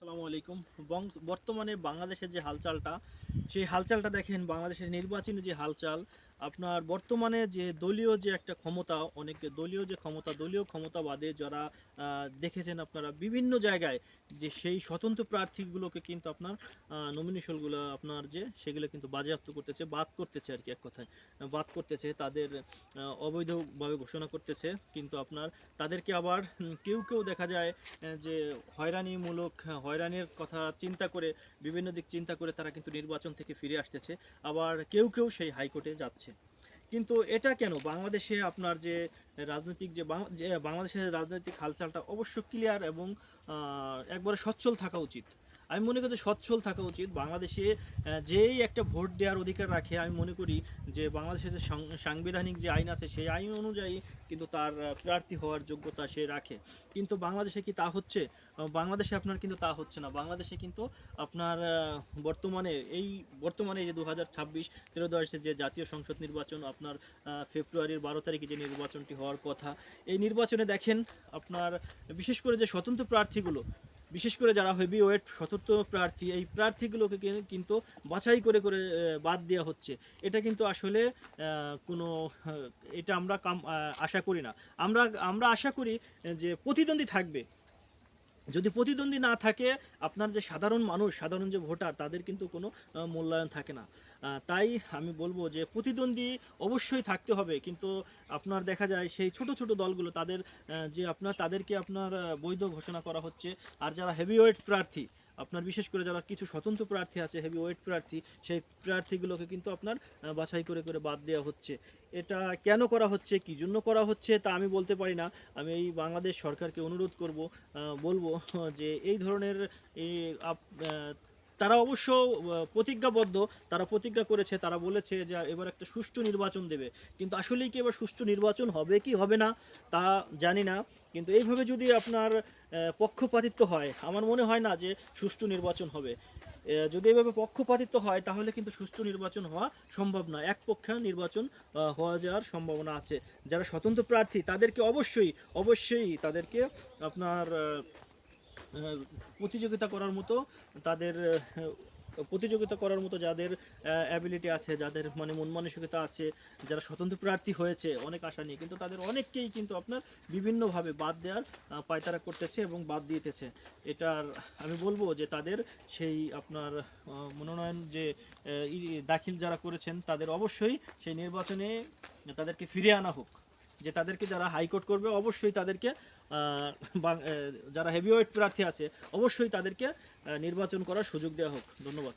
আসসালামু আলাইকুম। বর্তমানে বাংলাদেশের যে হালচালটা, সেই হালচালটা দেখেন বাংলাদেশের নির্বাচনী যে হালচাল, আপনার বর্তমানে যে দলীয় যে একটা ক্ষমতা, অনেক দলীয় যে ক্ষমতা, দলীয় ক্ষমতাবাদে যারা দেখেছেন আপনারা বিভিন্ন জায়গায় যে সেই স্বতন্ত্র প্রার্থীগুলোকে কিন্তু আপনার নমিনেশনগুলো আপনার যে সেগুলো কিন্তু বাজেয়াপ্ত করতেছে, বাদ করতেছে আরকি এক কথায়। বাদ করতেছে, তাদের অবৈধভাবে ঘোষণা করতেছে। কিন্তু আপনার তাদেরকে আবার কেউ দেখা যায় যে হয়রানির কথা চিন্তা করে বিভিন্ন দিক চিন্তা করে তারা কিন্তু নির্বাচন থেকে ফিরে আসতেছে। আবার কেউ সেই হাইকোর্টে যাচ্ছে। কিন্তু এটা কেন? বাংলাদেশে আপনার যে রাজনৈতিক যে বাংলাদেশের রাজনৈতিক হালচালটা অবশ্য ক্লিয়ার এবং একবারে সচ্ছল থাকা উচিত। আমি মনে করি যে সচ্ছল থাকা উচিত। বাংলাদেশে যেই একটা ভোট দেওয়ার অধিকার রাখে, আমি মনে করি যে বাংলাদেশের যে সাংবিধানিক যে আইন আছে সেই আইন অনুযায়ী কিন্তু তার প্রার্থী হওয়ার যোগ্যতা সে রাখে। কিন্তু বাংলাদেশে কি তা হচ্ছে? বাংলাদেশে আপনার কিন্তু তা হচ্ছে না। বাংলাদেশে কিন্তু আপনার বর্তমানে এই বর্তমানে যে ২০২৬ ত্রয়োদশে যে জাতীয় সংসদ নির্বাচন আপনার ফেব্রুয়ারির ১২ তারিখে যে নির্বাচনটি হওয়ার কথা, এই নির্বাচনে দেখেন আপনার বিশেষ করে যে স্বতন্ত্র প্রার্থীগুলো, বিশেষ করে যারা হেভি ওয়েট স্বতন্ত্র প্রার্থী, এই প্রার্থীগুলোকে কিন্তু বাছাই করে বাদ দেওয়া হচ্ছে। এটা কিন্তু আসলে কোনো এটা আমরা আশা করি না। আমরা আমরা আশা করি যে প্রতিদ্বন্দ্বী থাকবে। যদি প্রতিদ্বন্দ্বী না থাকে, আপনার যে সাধারণ মানুষ, সাধারণ যে ভোটার, তাদের কিন্তু কোনো মূল্যায়ন থাকে না। তাই আমি বলবো যে প্রতিদ্বন্দ্বী অবশ্যই থাকতে হবে, কিন্তু আপনার দেখা যায় সেই ছোট দলগুলো তাদেরকে আপনার বৈধ ঘোষণা করা হচ্ছে। আর যারা হেভিওয়েট প্রার্থী, আপনার বিশেষ করে যারা কিছু স্বতন্ত্র প্রার্থী আছে, হেভিওয়েট প্রার্থী, সেই প্রার্থীগুলোকে কিন্তু আপনার বাছাই করে বাদ দেওয়া হচ্ছে। এটা কেন করা হচ্ছে, কী জন্য করা হচ্ছে তা আমি বলতে পারি না। আমি এই বাংলাদেশ সরকারকে অনুরোধ বলবো যে এই ধরনের এই তারা অবশ্য প্রতিজ্ঞাবদ্ধ, তারা প্রতিজ্ঞা করেছে, তারা বলেছে যে এবার একটা সুষ্ঠু নির্বাচন দেবে। কিন্তু আসলেই কি এবার সুষ্ঠু নির্বাচন হবে কি হবে না তা জানি না। কিন্তু এইভাবে যদি আপনার পক্ষপাতিত্ব হয়, আমার মনে হয় না যে সুষ্ঠু নির্বাচন হবে। যদি এভাবে পক্ষপাতিত্ব হয় তাহলে কিন্তু সুষ্ঠু নির্বাচন হওয়া সম্ভব না। একপক্ষে নির্বাচন হওয়া যাওয়ার সম্ভাবনা আছে। যারা স্বতন্ত্র প্রার্থী তাদেরকে অবশ্যই তাদেরকে আপনার প্রতিযোগিতা করার মতো তাদের প্রতিযোগিতা করার মতো যাদের অ্যাবিলিটি আছে, যাদের মানে মন মানসিকতা আছে, যারা স্বতন্ত্র প্রার্থী হয়েছে অনেক আশা নিয়ে, কিন্তু তাদের অনেককেই কিন্তু আপনার বিভিন্নভাবে বাদ দেওয়ার পায়তারা করতেছে এবং বাদ দিতেছে। এটার আমি বলবো যে তাদের সেই আপনার মনোনয়ন যে দাখিল যারা করেছেন তাদের অবশ্যই সেই নির্বাচনে তাদেরকে ফিরিয়ে আনা হোক। যে তাদেরকে যারা হাইকোর্ট করবে অবশ্যই তাদেরকে যারা হেভিওয়েট প্রার্থী আছে অবশ্যই তাদেরকে নির্বাচন করার সুযোগ দেওয়া হোক। ধন্যবাদ।